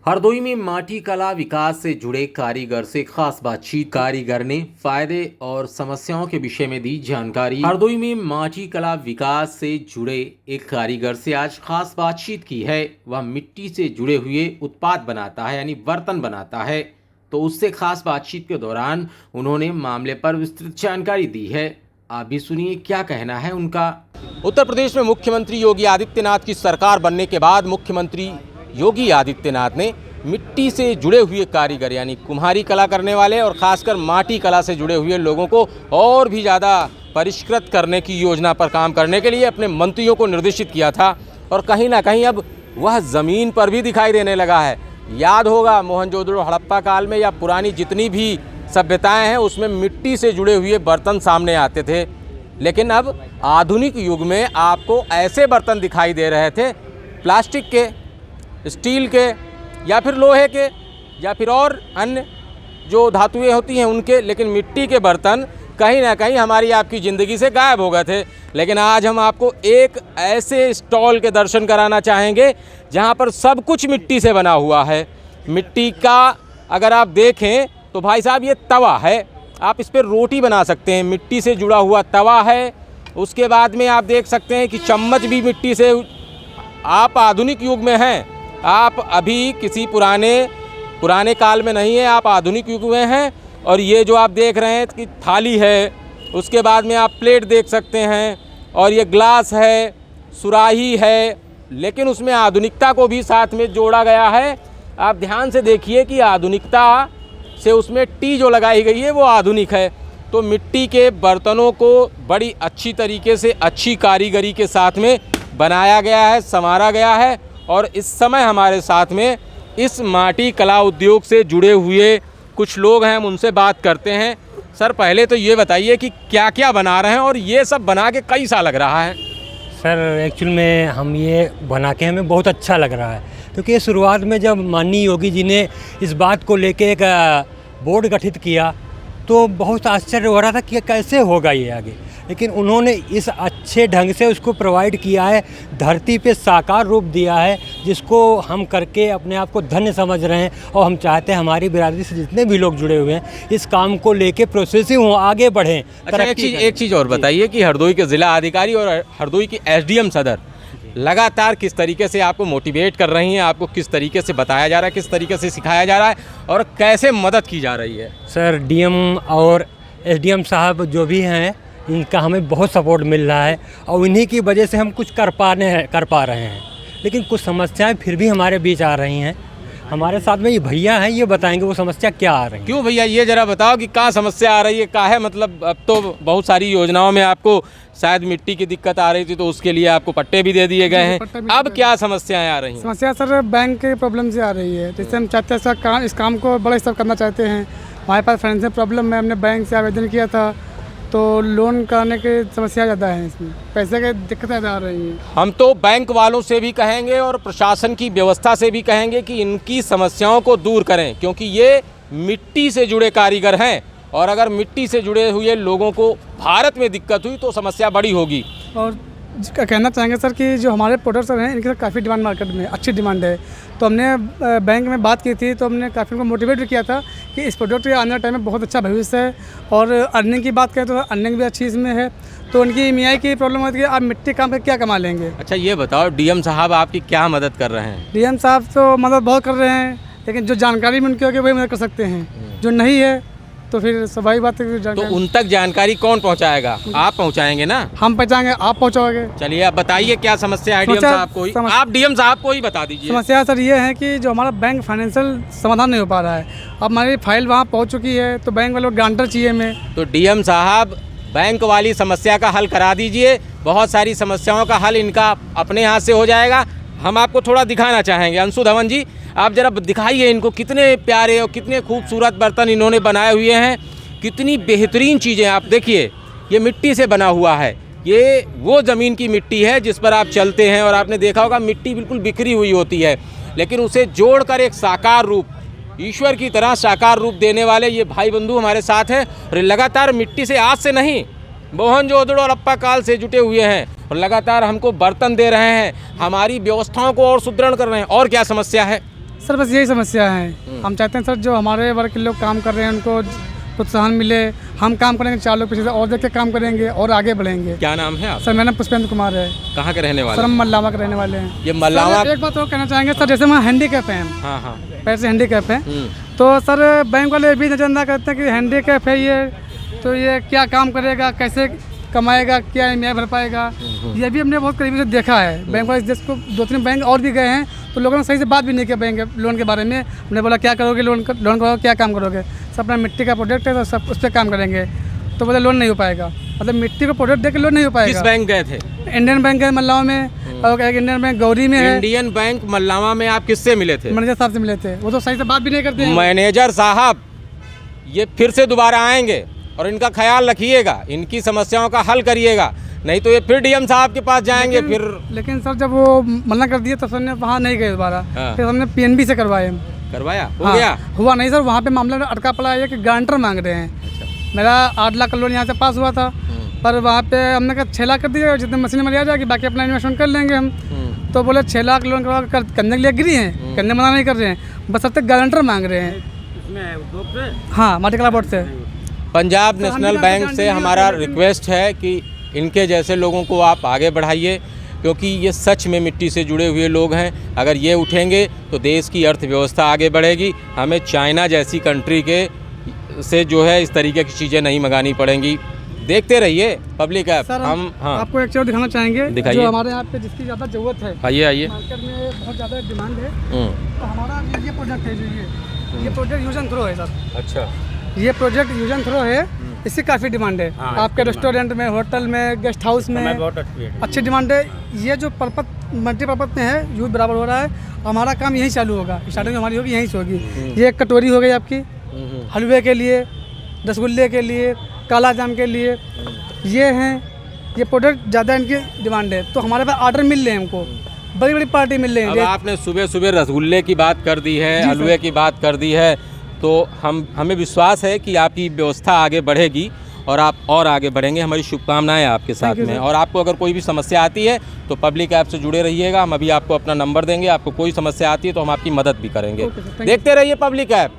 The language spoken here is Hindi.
हरदोई में माटी कला विकास से जुड़े कारीगर से खास बातचीत। कारीगर ने फायदे और समस्याओं के विषय में दी जानकारी। हरदोई में माटी कला विकास से जुड़े एक कारीगर से आज खास बातचीत की है। वह मिट्टी से जुड़े हुए उत्पाद बनाता है, यानी बर्तन बनाता है। तो उससे खास बातचीत के दौरान उन्होंने मामले पर विस्तृत जानकारी दी है। आप भी सुनिए क्या कहना है उनका। उत्तर प्रदेश में मुख्यमंत्री योगी आदित्यनाथ की सरकार बनने के बाद मुख्यमंत्री योगी आदित्यनाथ ने मिट्टी से जुड़े हुए कारीगर यानी कुम्हारी कला करने वाले और खासकर माटी कला से जुड़े हुए लोगों को और भी ज़्यादा परिष्कृत करने की योजना पर काम करने के लिए अपने मंत्रियों को निर्देशित किया था। और कहीं ना कहीं अब वह ज़मीन पर भी दिखाई देने लगा है। याद होगा मोहनजोदड़ो हड़प्पा काल में या पुरानी जितनी भी सभ्यताएं हैं उसमें मिट्टी से जुड़े हुए बर्तन सामने आते थे, लेकिन अब आधुनिक युग में आपको ऐसे बर्तन दिखाई दे रहे थे प्लास्टिक के, स्टील के या फिर लोहे के या फिर और अन्य जो धातुएं होती हैं उनके, लेकिन मिट्टी के बर्तन कहीं ना कहीं हमारी आपकी ज़िंदगी से गायब हो गए थे। लेकिन आज हम आपको एक ऐसे स्टॉल के दर्शन कराना चाहेंगे जहां पर सब कुछ मिट्टी से बना हुआ है। मिट्टी का अगर आप देखें तो भाई साहब ये तवा है, आप इस पर रोटी बना सकते हैं। मिट्टी से जुड़ा हुआ तवा है। उसके बाद में आप देख सकते हैं कि चम्मच भी मिट्टी से। आप आधुनिक युग में हैं, आप अभी किसी पुराने काल में नहीं है, आप आधुनिक युग में हैं। और ये जो आप देख रहे हैं कि थाली है, उसके बाद में आप प्लेट देख सकते हैं और ये ग्लास है, सुराही है, लेकिन उसमें आधुनिकता को भी साथ में जोड़ा गया है। आप ध्यान से देखिए कि आधुनिकता से उसमें टी जो लगाई गई है वो आधुनिक है। तो मिट्टी के बर्तनों को बड़ी अच्छी तरीके से अच्छी कारीगरी के साथ में बनाया गया है, संवारा गया है। और इस समय हमारे साथ में इस माटी कला उद्योग से जुड़े हुए कुछ लोग हैं, हम उनसे बात करते हैं। सर पहले तो ये बताइए कि क्या क्या बना रहे हैं और ये सब बना के कैसा लग रहा है? सर एक्चुअल में हम ये बना के हमें बहुत अच्छा लग रहा है, क्योंकि शुरुआत में जब माननीय योगी जी ने इस बात को लेके एक बोर्ड गठित किया तो बहुत आश्चर्य हो रहा था कि कैसे होगा ये आगे, लेकिन उन्होंने इस अच्छे ढंग से उसको प्रोवाइड किया है, धरती पे साकार रूप दिया है, जिसको हम करके अपने आप को धन्य समझ रहे हैं। और हम चाहते हैं हमारी बिरादरी से जितने भी लोग जुड़े हुए हैं इस काम को लेके प्रोसेसिव हों, आगे बढ़ें। अच्छा, एक चीज़ और बताइए कि हरदोई के ज़िला अधिकारी और हरदोई की एसडीएम सदर लगातार किस तरीके से आपको मोटिवेट कर रही हैं, आपको किस तरीके से बताया जा रहा है, किस तरीके से सिखाया जा रहा है और कैसे मदद की जा रही है? सर डीएम और एसडीएम साहब जो भी हैं इनका हमें बहुत सपोर्ट मिल रहा है और इन्हीं की वजह से हम कुछ कर पा रहे हैं। लेकिन कुछ समस्याएं फिर भी हमारे बीच आ रही हैं। हमारे साथ में ये भैया हैं, ये बताएंगे वो समस्या क्या आ रही है। क्यों भैया, ये जरा बताओ कि कहाँ समस्या आ रही है, क्या है? मतलब अब तो बहुत सारी योजनाओं में आपको शायद मिट्टी की दिक्कत आ रही थी तो उसके लिए आपको पट्टे भी दे दिए गए हैं। अब क्या समस्याएं आ रही हैं? समस्या सर बैंक के प्रॉब्लम से आ रही है, जिससे हम चाहते हैं इस काम को बड़े स्तर करना चाहते हैं। हमारे पास फाइनेंशियल प्रॉब्लम है, हमने बैंक से आवेदन किया था तो लोन कराने की समस्या ज़्यादा है, इसमें पैसे की दिक्कतें ज़्यादा आ रही हैं। हम तो बैंक वालों से भी कहेंगे और प्रशासन की व्यवस्था से भी कहेंगे कि इनकी समस्याओं को दूर करें, क्योंकि ये मिट्टी से जुड़े कारीगर हैं और अगर मिट्टी से जुड़े हुए लोगों को भारत में दिक्कत हुई तो समस्या बड़ी होगी। और कहना चाहेंगे सर कि जो हमारे प्रोडक्ट्स हैं इनकी काफ़ी डिमांड मार्केट में अच्छी डिमांड है। तो हमने बैंक में बात की थी तो हमने काफ़ी उनको मोटिवेट भी किया था कि इस प्रोडक्ट के आने वाले टाइम में बहुत अच्छा भविष्य है। और अर्निंग की बात करें तो अर्निंग भी अच्छी इसमें है। तो उनकी ईएमआई की प्रॉब्लम होती है, आप मिट्टी काम करके क्या कमा लेंगे। अच्छा ये बताओ, डीएम साहब आपकी क्या मदद कर रहे हैं? डीएम साहब तो मदद बहुत कर रहे हैं, लेकिन जो जानकारी में उनकी होगी वही मदद कर सकते हैं। जो नहीं है तो फिर स्वाभाविक बात है। तो उन तक जानकारी कौन पहुंचाएगा? आप पहुंचाएंगे ना? हम पहुंचाएंगे, आप पहुंचाओगे। चलिए आप बताइए क्या समस्या है डीएम साहब को ही? आप डीएम साहब को ही बता दीजिए। समस्या सर ये है कि जो हमारा बैंक फाइनेंशियल समाधान नहीं हो पा रहा है। अब हमारी फाइल वहाँ पहुँच चुकी है तो बैंक वालों को गारंटर चाहिए हमें। तो डीएम साहब बैंक वाली समस्या का हल करा दीजिए। बहुत सारी समस्याओं का हल इनका अपने हाथ से हो जाएगा। हम आपको थोड़ा दिखाना चाहेंगे। अंशु धवन जी, आप जरा दिखाइए इनको, कितने प्यारे और कितने खूबसूरत बर्तन इन्होंने बनाए हुए हैं, कितनी बेहतरीन चीज़ें। आप देखिए ये मिट्टी से बना हुआ है, ये वो ज़मीन की मिट्टी है जिस पर आप चलते हैं और आपने देखा होगा मिट्टी बिल्कुल बिखरी हुई होती है, लेकिन उसे जोड़कर एक साकार रूप, ईश्वर की तरह साकार रूप देने वाले ये भाई बंधु हमारे साथ हैं। और लगातार मिट्टी से आज से नहीं, मोहनजोदड़ो और हड़प्पा काल से जुटे हुए हैं और लगातार हमको बर्तन दे रहे हैं, हमारी व्यवस्थाओं को और सुदृढ़ कर रहे हैं। और क्या समस्या है? सर बस यही समस्या है। हम चाहते हैं सर जो हमारे वर्ग के लोग काम कर रहे हैं उनको प्रोत्साहन मिले। हम काम करेंगे, 4 लोग पीछे से और देख के काम करेंगे और आगे बढ़ेंगे। क्या नाम है आप? सर मेरा नाम पुष्पेंद्र कुमार है। कहाँ के रहने सर वाले? हम मल्लावा के रहने वाले हैं। ये मल्लावा। सर, एक बात और कहना चाहेंगे सर, जैसे वहाँ हैंडीकैप हैं हम, हाँ हाँ। पैर से हैंडीकैप हैं, तो सर बैंक वाले भी नजरअंदाज करते हैं कि हैंडीकैप है ये, तो ये क्या काम करेगा, कैसे कमाएगा, क्या ईएमआई भर पाएगा। ये भी हमने बहुत करीबी से देखा है। बैंक वाले जिस को 2-3 बैंक और भी गए हैं तो लोगों ने सही से बात भी नहीं किया बैंक लोन के बारे में। हमने बोला क्या करोगे, लोन करोगे, क्या काम करोगे। सब अपना मिट्टी का प्रोडक्ट है तो सब उस पर काम करेंगे, तो बोले लोन नहीं हो पाएगा। मतलब मिट्टी का प्रोडक्ट देकर लोन नहीं हो किस पाएगा। बैंक गए थे? इंडियन बैंक है मल्लावा में और एक इंडियन बैंक गौरी में है। इंडियन बैंक मल्लावा में आप किससे मिले थे? मैनेजर साहब से मिले थे, वो तो सही से बात भी नहीं करते हैं। मैनेजर साहब ये फिर से दोबारा आएंगे और इनका ख्याल रखिएगा, इनकी समस्याओं का हल करिएगा, नहीं तो ये फिर डीएम साहब के पास जाएंगे। लेकिन सर जब वो मना कर दिया तो सर ने वहाँ नहीं गए दोबारा। हाँ। फिर हमने पीएनबी से करवाए हम। करवाया? हो हाँ, गया? हुआ नहीं सर, वहाँ पे मामला अटका पड़ा है कि गारंटर मांग रहे हैं। मेरा 8 लाख का लोन यहाँ से पास हुआ था, पर वहाँ पे हमने कहा 6 लाख कर दीजिएगा, जितने मशीन में आ जाएगी, बाकी अपना इन्वेस्टमेंट कर लेंगे हम। तो बोले 6 लाख लोन करने के लिए एग्री हैं, करने मना नहीं कर रहे हैं, बस अब तक गारंटर मांग रहे हैं। हाँ, माटिकला बोर्ड से। पंजाब नेशनल बैंक से हमारा रिक्वेस्ट है कि इनके जैसे लोगों को आप आगे बढ़ाइए, क्योंकि ये सच में मिट्टी से जुड़े हुए लोग हैं। अगर ये उठेंगे तो देश की अर्थव्यवस्था आगे बढ़ेगी। हमें चाइना जैसी कंट्री के से जो है इस तरीके की चीज़ें नहीं मंगानी पड़ेंगी। देखते रहिए पब्लिक ऐप। सर हम हाँ आपको एक चीज़ दिखाना चाहेंगे, दिखाइए। जो हमारे यहाँ पे जिसकी ज़्यादा ज़रूरत है, आइए आइए। मार्केट में बहुत ज़्यादा डिमांड है, तो हमारा ये प्रोडक्ट है जो ये प्रोडक्ट यूज एंड थ्रो है सर। अच्छा, ये प्रोजेक्ट यूज एंड थ्रो है, इसकी काफ़ी डिमांड है। हाँ, आपके रेस्टोरेंट में, होटल में, गेस्ट हाउस में अच्छी डिमांड है। ये जो पर्पज मल्टीपर्पज में है, यूज बराबर हो रहा है। हमारा काम यहीं चालू होगा, स्टार्टिंग हमारी होगी यहीं से होगी। ये एक कटोरी हो गई आपकी हलवे के लिए, रसगुल्ले के लिए, काला जाम के लिए, ये हैं। ये प्रोडक्ट ज़्यादा इनकी डिमांड है, तो हमारे पास ऑर्डर मिल रहे हैं हमको, बड़ी बड़ी पार्टी मिल रही अब है। आपने सुबह सुबह रसगुल्ले की बात कर दी है, हलवे की बात कर दी है, तो हमें विश्वास है कि आपकी व्यवस्था आगे बढ़ेगी और आप और आगे बढ़ेंगे। हमारी शुभकामनाएं आपके साथ में। और आपको अगर कोई भी समस्या आती है तो पब्लिक ऐप से जुड़े रहिएगा। हम अभी आपको अपना नंबर देंगे, आपको कोई समस्या आती है तो हम आपकी मदद भी करेंगे। देखते रहिए पब्लिक ऐप।